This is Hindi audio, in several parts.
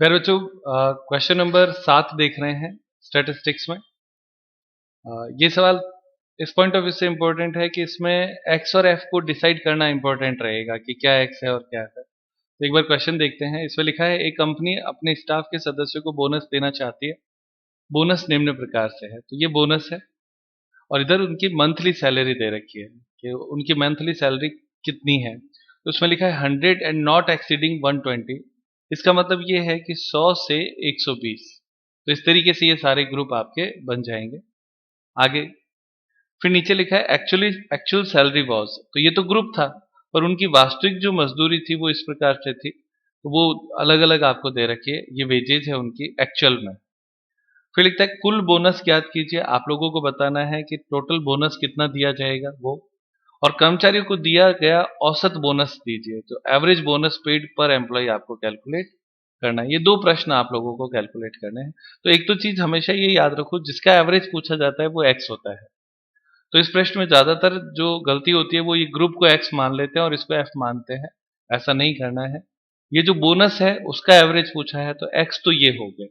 प्यारे बच्चों, क्वेश्चन नंबर 7 देख रहे हैं स्टैटिस्टिक्स में। ये सवाल इस पॉइंट ऑफ व्यू से इम्पोर्टेंट है कि इसमें एक्स और एफ को डिसाइड करना इम्पोर्टेंट रहेगा कि क्या एक्स है और क्या है। तो एक बार क्वेश्चन देखते हैं। इसमें लिखा है, एक कंपनी अपने स्टाफ के सदस्यों को बोनस देना चाहती है। बोनस निम्न प्रकार से है। तो ये बोनस है और इधर उनकी मंथली सैलरी दे रखी है कि उनकी मंथली सैलरी कितनी है। तो उसमें लिखा है 100 एंड नॉट एक्सीडिंग 120। इसका मतलब ये है कि 100 से 120। तो इस तरीके से ये सारे ग्रुप आपके बन जाएंगे। आगे फिर नीचे लिखा है एक्चुअल सैलरी वॉज। तो ये तो ग्रुप था, पर उनकी वास्तविक जो मजदूरी थी वो इस प्रकार से थी। तो वो अलग अलग आपको दे रखी है। ये वेजेज है उनकी एक्चुअल में। फिर लिखता है कुल बोनस ज्ञात कीजिए। आप लोगों को बताना है कि टोटल बोनस कितना दिया जाएगा वो, और कर्मचारियों को दिया गया औसत बोनस दीजिए। तो एवरेज बोनस पेड पर एम्प्लॉय आपको कैलकुलेट करना है। ये दो प्रश्न आप लोगों को कैलकुलेट करने हैं। तो एक तो चीज हमेशा ये याद रखो, जिसका एवरेज पूछा जाता है वो एक्स होता है। तो इस प्रश्न में ज्यादातर जो गलती होती है वो ये ग्रुप को एक्स मान लेते हैं और इसको एफ मानते हैं। ऐसा नहीं करना है। ये जो बोनस है उसका एवरेज पूछा है तो एक्स तो ये हो गया।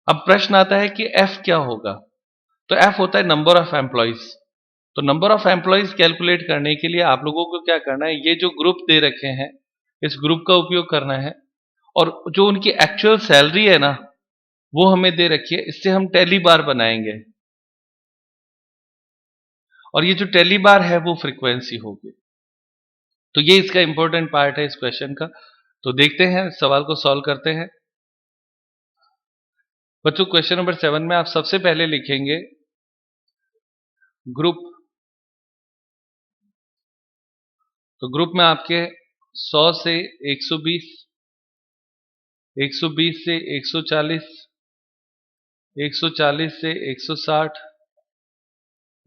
अब प्रश्न आता है कि एफ क्या होगा। तो एफ होता है नंबर ऑफ एम्प्लॉइज। तो नंबर ऑफ एम्प्लॉइज कैलकुलेट करने के लिए आप लोगों को क्या करना है, ये जो ग्रुप दे रखे हैं इस ग्रुप का उपयोग करना है। और जो उनकी एक्चुअल सैलरी है ना वो हमें दे रखी है, इससे हम टैली बार बनाएंगे। और ये जो टैली बार है वो फ्रीक्वेंसी होगी। तो ये इसका इंपॉर्टेंट पार्ट है इस क्वेश्चन का। तो देखते हैं, सवाल को सॉल्व करते हैं। बच्चों, क्वेश्चन नंबर 7 में आप सबसे पहले लिखेंगे ग्रुप। तो ग्रुप में आपके 100 से 120, 120 से 140, 140 से 160,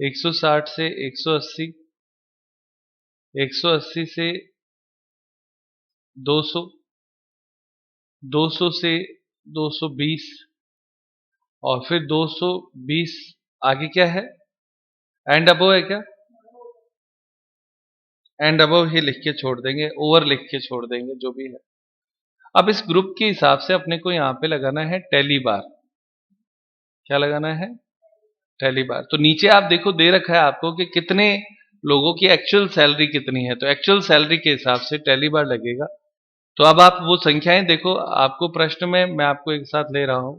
160 से 180, 180 से 200, 200 से 220, और फिर 220 आगे क्या है, एंड अबव है क्या? एंड अबव ही लिख के छोड़ देंगे, ओवर लिख के छोड़ देंगे, जो भी है। अब इस ग्रुप के हिसाब से अपने को यहां पे लगाना है टैली बार। क्या लगाना है? टैली बार। तो नीचे आप देखो दे रखा है आपको कि कितने लोगों की एक्चुअल सैलरी कितनी है। तो एक्चुअल सैलरी के हिसाब से टैली बार लगेगा। तो अब आप वो संख्याएं देखो, आपको प्रश्न में मैं आपको एक साथ ले रहा हूं।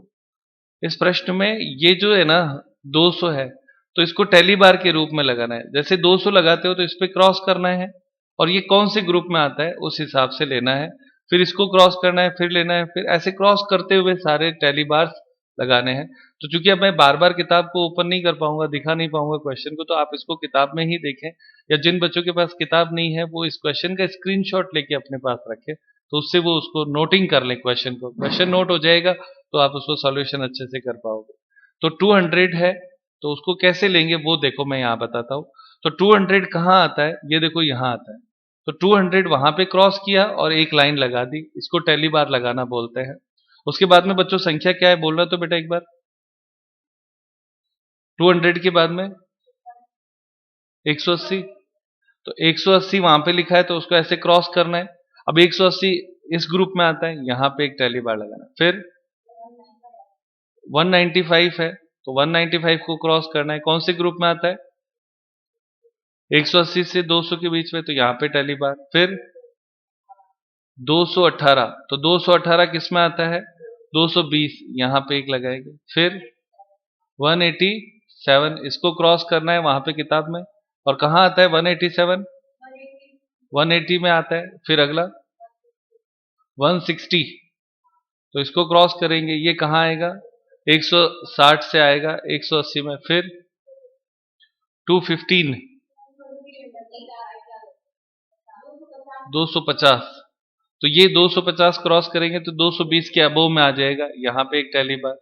इस प्रश्न में ये जो है ना 200 है, तो इसको टैली बार के रूप में लगाना है। जैसे 200 लगाते हो तो इस पे क्रॉस करना है, और ये कौन से ग्रुप में आता है उस हिसाब से लेना है। फिर इसको क्रॉस करना है, फिर लेना है, फिर ऐसे क्रॉस करते हुए सारे टैली बार्स लगाने हैं। तो चूंकि अब मैं बार बार किताब को ओपन नहीं कर पाऊंगा, दिखा नहीं पाऊंगा क्वेश्चन को, तो आप इसको किताब में ही देखें, या जिन बच्चों के पास किताब नहीं है वो इस क्वेश्चन का स्क्रीनशॉट लेके अपने पास रखें। तो उससे वो उसको नोटिंग कर ले, क्वेश्चन को, क्वेश्चन नोट हो जाएगा तो आप उसको सॉल्यूशन अच्छे से कर पाओगे। तो 200 है, तो उसको कैसे लेंगे वो देखो मैं यहां बताता हूं। तो 200 कहां आता है, ये देखो यहां आता है। तो 200 वहां पे क्रॉस किया और एक लाइन लगा दी, इसको टैली बार लगाना बोलते हैं। उसके बाद में बच्चों संख्या क्या है बोल रहा तो बेटा एक बार। 200 के बाद में 180। तो 180 वहां पे लिखा है तो उसको ऐसे क्रॉस करना है। अब 180 इस ग्रुप में आता है, यहां पे एक टैली बार लगाना है। फिर 195 है, तो 195 को क्रॉस करना है, कौन से ग्रुप में आता है? 180 से 200 के बीच में, तो यहां पे टैली बार। फिर 218, तो 218 किस में आता है? 220, यहां पे एक लगाएंगे। फिर 187, इसको क्रॉस करना है वहां पे किताब में, और कहां आता है 187? 180 में आता है। फिर अगला 160, तो इसको क्रॉस करेंगे, ये कहां आएगा? 160 से आएगा 180 में। फिर 215, 250, तो ये 250 क्रॉस करेंगे तो 220 के अबव में आ जाएगा, यहां पे एक टैली बार।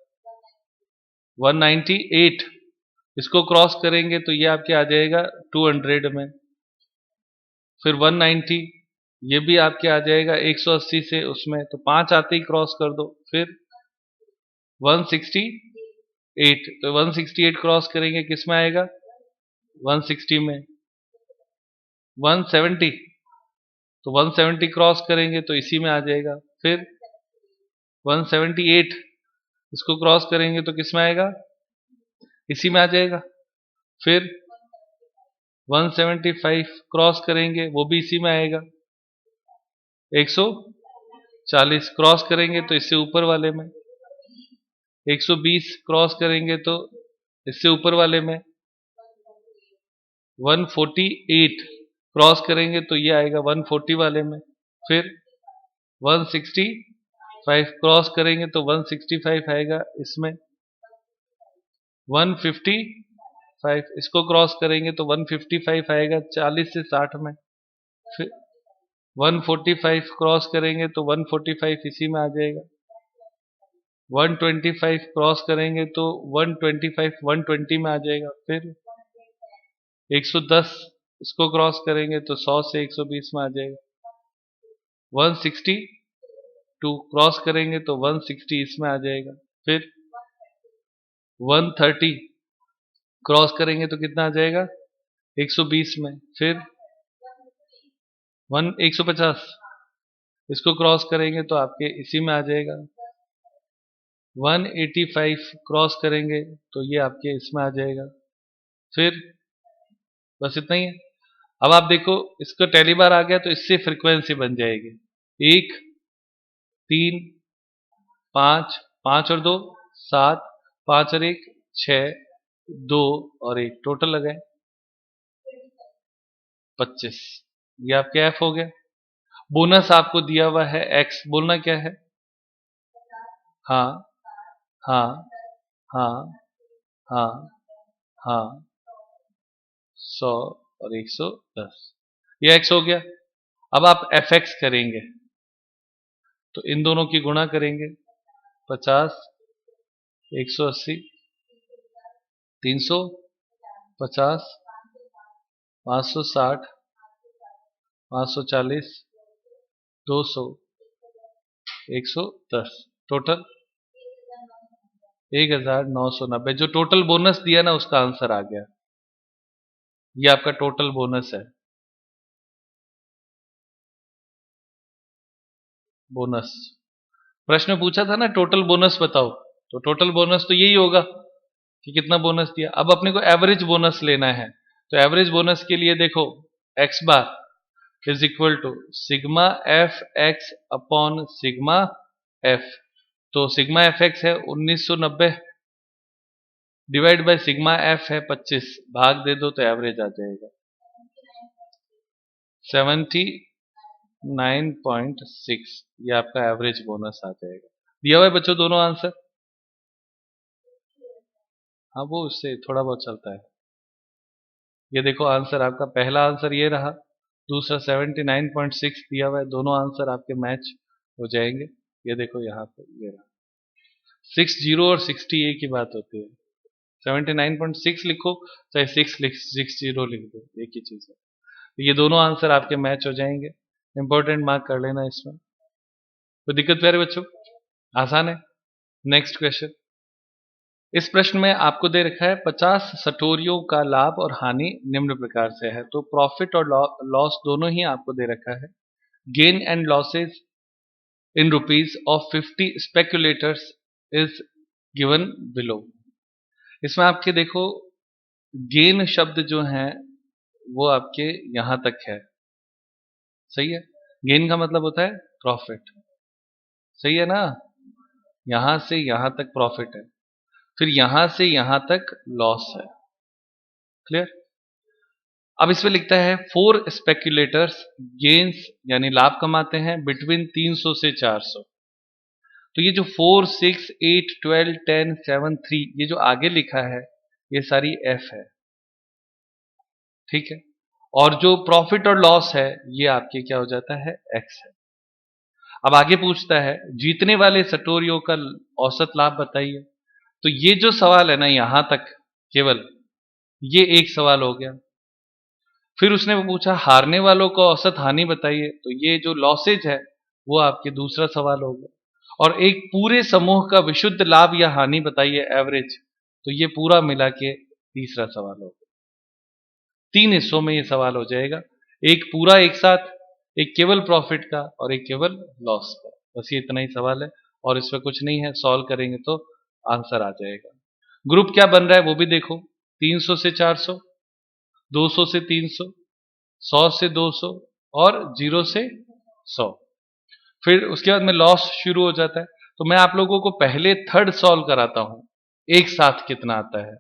198, इसको क्रॉस करेंगे तो ये आपके आ जाएगा 200 में। फिर 190, ये भी आपके आ जाएगा 180 से उसमें, तो 5 आते ही क्रॉस कर दो। फिर 168, तो 168 क्रॉस करेंगे किस में आएगा? 160 में। 170, तो 170 क्रॉस करेंगे तो इसी में आ जाएगा। फिर 178 इसको क्रॉस करेंगे तो किस में आएगा, इसी में आ जाएगा। फिर 175 क्रॉस करेंगे वो भी इसी में आएगा। 140 क्रॉस करेंगे तो इससे ऊपर वाले में। 120 क्रॉस करेंगे तो इससे ऊपर वाले में। 148 क्रॉस करेंगे तो ये आएगा 140 वाले में। फिर 165 क्रॉस करेंगे तो 165 आएगा इसमें। 155 इसको क्रॉस करेंगे तो 155 आएगा 40 से 60 में। फिर 145 क्रॉस करेंगे तो 145 इसी में आ जाएगा। 125 क्रॉस करेंगे तो 125 120 में आ जाएगा। फिर 110 इसको क्रॉस करेंगे तो 100 से 120 में आ जाएगा। 162 क्रॉस करेंगे तो 160 इसमें आ जाएगा। फिर 130 क्रॉस करेंगे तो कितना आ जाएगा, 120 में। फिर 150 इसको क्रॉस करेंगे तो आपके इसी में आ जाएगा। 185 क्रॉस करेंगे तो ये आपके इसमें आ जाएगा। फिर बस इतना ही है। अब आप देखो इसका टैली बार आ गया तो इससे फ्रीक्वेंसी बन जाएगी 1 3 5 5 और 2 7 5 और 1 6 2 और 1 टोटल लगाए 25। ये आपके एफ हो गया। बोनस आपको दिया हुआ है एक्स, बोलना क्या है, हाँ हाँ हाँ हाँ हाँ 100 और 110, ये एक्स हो गया। अब आप एफ एक्स करेंगे तो इन दोनों की गुणा करेंगे 50 180 350 560 540 200 110 टोटल 1990। जो टोटल बोनस दिया ना उसका आंसर आ गया। ये आपका टोटल बोनस है। बोनस प्रश्न पूछा था ना टोटल बोनस बताओ, तो टोटल बोनस तो यही होगा कि कितना बोनस दिया। अब अपने को एवरेज बोनस लेना है तो एवरेज बोनस के लिए देखो X bar is equal to sigma F X upon sigma F. तो सिग्मा एफ एक्स है 1990 डिवाइड बाय सिग्मा एफ है 25, भाग दे दो तो एवरेज आ जाएगा 79.6। ये आपका एवरेज बोनस आ जाएगा। दिया हुआ है बच्चों दोनों आंसर। हाँ वो उससे थोड़ा बहुत चलता है। ये देखो आंसर आपका, पहला आंसर ये रहा, दूसरा 79.6 दिया हुआ है। दोनों आंसर आपके मैच हो जाएंगे। ये देखो यहाँ पे ये रहा 60 और 60 एक ही बात होती है। 79.6 लिखो चाहे 60 लिख दो, एक ही चीज है। ये दोनों आंसर आपके मैच हो जाएंगे। इंपॉर्टेंट मार्क कर लेना इसमें। कोई दिक्कत प्यारे बच्चों, आसान है। Next question. इस प्रश्न में आपको दे रखा है 50 सटोरियों का लाभ और हानि निम्न प्रकार से है। तो प्रॉफिट और लॉस दोनों ही आपको दे रखा है। Gain and losses in rupees of 50 speculators is given below. इसमें आपके देखो गेन शब्द जो है वो आपके यहां तक है, सही है। गेन का मतलब होता है प्रॉफिट, सही है ना। यहां से यहां तक प्रॉफिट है, फिर यहां से यहां तक लॉस है। क्लियर। अब इसमें लिखता है 4 स्पेक्युलेटर्स गेन्स यानी लाभ कमाते हैं बिटवीन 300 से 400। तो ये जो 4 6 8 12 10 7 3 ये जो आगे लिखा है ये सारी एफ है, ठीक है। और जो प्रॉफिट और लॉस है ये आपके क्या हो जाता है, एक्स है। अब आगे पूछता है जीतने वाले सटोरियों का औसत लाभ बताइए। तो ये जो सवाल है ना यहां तक केवल ये एक सवाल हो गया। फिर उसने पूछा हारने वालों को औसत हानि बताइए, तो ये जो लॉसेज है वो आपके दूसरा सवाल हो गया। और एक पूरे समूह का विशुद्ध लाभ या हानि बताइए एवरेज, तो ये पूरा मिला के तीसरा सवाल हो गया। 3 हिस्सों में ये सवाल हो जाएगा, एक पूरा एक साथ, एक केवल प्रॉफिट का और एक केवल लॉस का। बस ये इतना ही सवाल है और इसमें कुछ नहीं है, सॉल्व करेंगे तो आंसर आ जाएगा। ग्रुप क्या बन रहा है वो भी देखो, 300 से 400, 200 से 300, 100 से 200 और 0 से 100। फिर उसके बाद में लॉस शुरू हो जाता है। तो मैं आप लोगों को पहले थर्ड सॉल्व कराता हूं, एक साथ कितना आता है,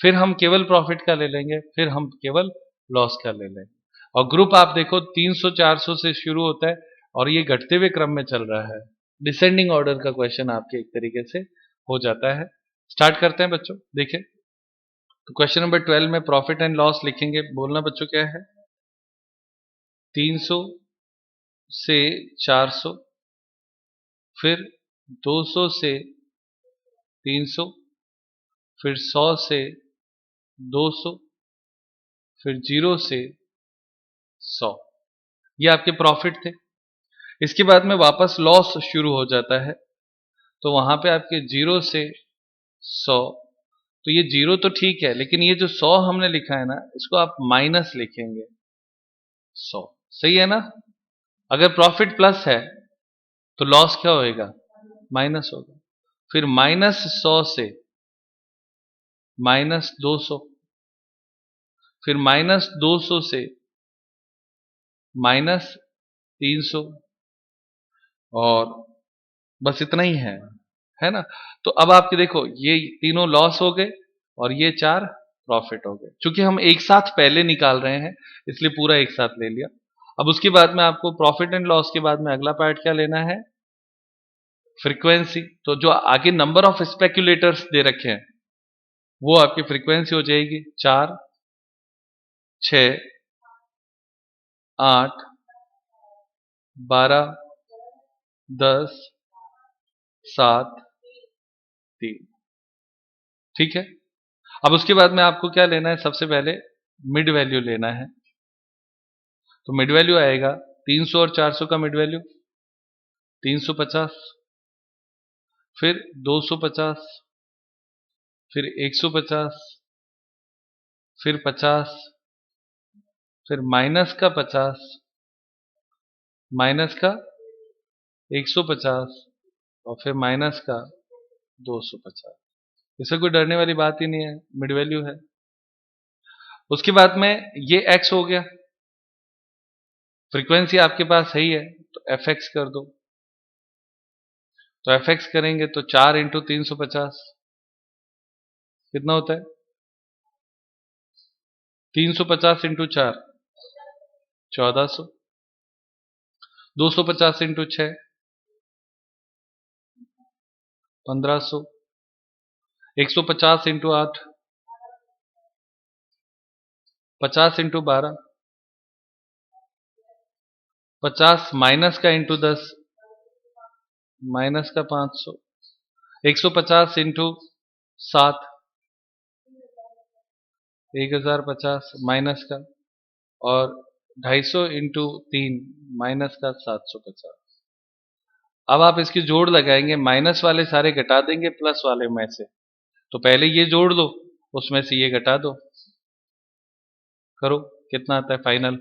फिर हम केवल प्रॉफिट का ले लेंगे, फिर हम केवल लॉस का ले लेंगे। और ग्रुप आप देखो 300 400 से शुरू होता है और ये घटते हुए क्रम में चल रहा है। डिसेंडिंग ऑर्डर का क्वेश्चन आपके एक तरीके से हो जाता है। स्टार्ट करते हैं बच्चों, देखिए। तो क्वेश्चन नंबर 12 में प्रॉफिट एंड लॉस लिखेंगे। बोलना बच्चों क्या है, 300 से 400, फिर 200 से 300, फिर 100 से 200, फिर 0 से 100। ये आपके प्रॉफिट थे। इसके बाद में वापस लॉस शुरू हो जाता है, तो वहां पे आपके 0 से 100। तो ये 0 तो ठीक है, लेकिन ये जो 100 हमने लिखा है ना, इसको आप माइनस लिखेंगे 100। सही है ना? अगर प्रॉफिट प्लस है तो लॉस क्या होएगा, माइनस होगा। फिर -100 से -200, फिर -200 से -300, और बस इतना ही है ना? तो अब आपके देखो ये तीनों लॉस हो गए और ये 4 प्रॉफिट हो गए। चूंकि हम एक साथ पहले निकाल रहे हैं इसलिए पूरा एक साथ ले लिया। अब उसके बाद में आपको प्रॉफिट एंड लॉस के बाद में अगला पार्ट क्या लेना है, फ्रीक्वेंसी। तो जो आगे नंबर ऑफ स्पेक्यूलेटर्स दे रखे हैं वो आपकी फ्रीक्वेंसी हो जाएगी 4, 6, 8, 12, 10, 7, 3। ठीक है। अब उसके बाद में आपको क्या लेना है, सबसे पहले मिड वैल्यू लेना है। तो मिड वैल्यू आएगा 300 और 400 का मिड वैल्यू 350, फिर 250, फिर 150, फिर 50, फिर माइनस का 50, माइनस का 150 और फिर माइनस का 250। इससे कोई डरने वाली बात ही नहीं है, मिड वैल्यू है। उसके बाद में ये x हो गया, फ्रीक्वेंसी आपके पास सही है तो fx कर दो। तो fx करेंगे तो 4 इंटू 350 कितना होता है, 350 into 4 1400, 250 into 6 1500, 150 into 8 50 into 12, 50 minus का इंटू 10 माइनस का 500, 150 इंटू 7 1050 माइनस का, और 250 इंटू 3 माइनस का 750। अब आप इसकी जोड़ लगाएंगे, माइनस वाले सारे घटा देंगे प्लस वाले में से। तो पहले ये जोड़ दो, उसमें से ये घटा दो, करो कितना आता है फाइनल।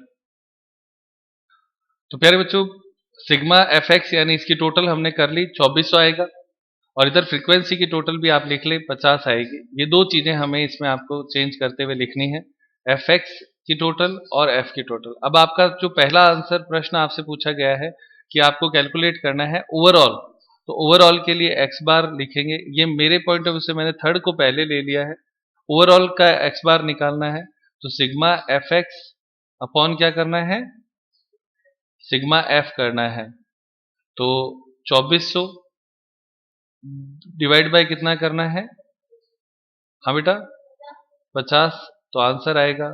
तो प्यारे बच्चों, सिग्मा एफ एक्स यानी इसकी टोटल हमने कर ली 2400 आएगा, और इधर फ्रीक्वेंसी की टोटल भी आप लिख ले 50 आएगी। ये दो चीजें हमें इसमें आपको चेंज करते हुए लिखनी है, एफ एक्स की टोटल और एफ की टोटल। अब आपका जो पहला आंसर प्रश्न आपसे पूछा गया है कि आपको कैलकुलेट करना है ओवरऑल, तो ओवरऑल के लिए एक्स बार लिखेंगे। ये मेरे पॉइंट ऑफ व्यू से मैंने थर्ड को पहले ले लिया है, ओवरऑल का एक्स बार निकालना है। तो सिग्मा एफ एक्स अपॉन क्या करना है, सिग्मा एफ करना है। तो 2400 डिवाइड बाय कितना करना है, हाँ बेटा 50, तो आंसर आएगा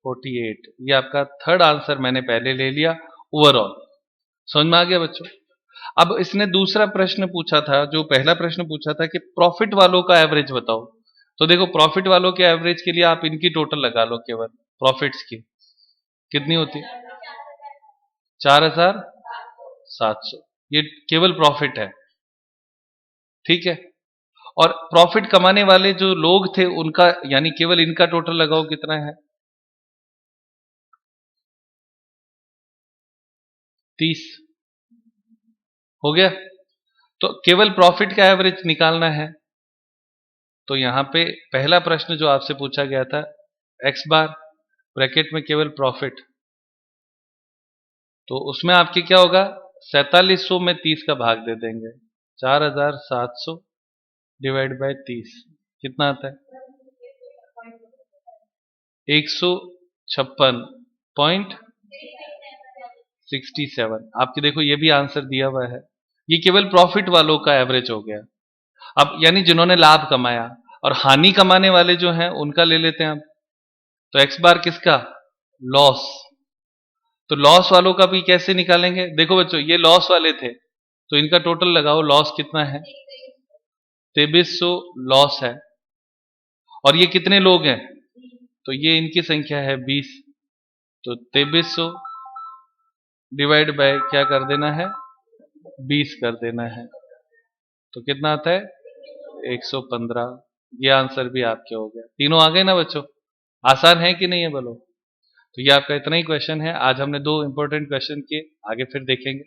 48। ये आपका थर्ड आंसर मैंने पहले ले लिया ओवरऑल। समझ में आ गया बच्चों? अब इसने दूसरा प्रश्न पूछा था, जो पहला प्रश्न पूछा था कि प्रॉफिट वालों का एवरेज बताओ। तो देखो प्रॉफिट वालों के एवरेज के लिए आप इनकी टोटल लगा लो, केवल प्रॉफिट्स की कितनी होती है, 4700। ये केवल प्रॉफिट है, ठीक है। और प्रॉफिट कमाने वाले जो लोग थे उनका, यानी केवल इनका टोटल लगाओ कितना है, 30 हो गया। तो केवल प्रॉफिट का एवरेज निकालना है। तो यहां पे पहला प्रश्न जो आपसे पूछा गया था, एक्स बार ब्रैकेट में केवल प्रॉफिट, तो उसमें आपके क्या होगा, 4700 में 30 का भाग दे देंगे, 4700 डिवाइड बाय 30 कितना आता है, 156.67। आपके देखो ये भी आंसर दिया हुआ है, ये केवल प्रॉफिट वालों का एवरेज हो गया। अब यानी जिन्होंने लाभ कमाया, और हानि कमाने वाले जो हैं उनका ले लेते हैं हम। तो एक्स बार किसका, लॉस। तो लॉस वालों का भी कैसे निकालेंगे, देखो बच्चों ये लॉस वाले थे, तो इनका टोटल लगाओ, लॉस कितना है, 2300 लॉस है। और ये कितने लोग हैं, तो ये इनकी संख्या है 20, तो 2300 डिवाइड बाय क्या कर देना है, 20 कर देना है, तो कितना आता है 115। ये आंसर भी आपके हो गया। तीनों आ गए ना बच्चों, आसान है कि नहीं है बोलो। तो ये आपका इतना ही क्वेश्चन है। आज हमने 2 इंपॉर्टेंट क्वेश्चन किए, आगे फिर देखेंगे।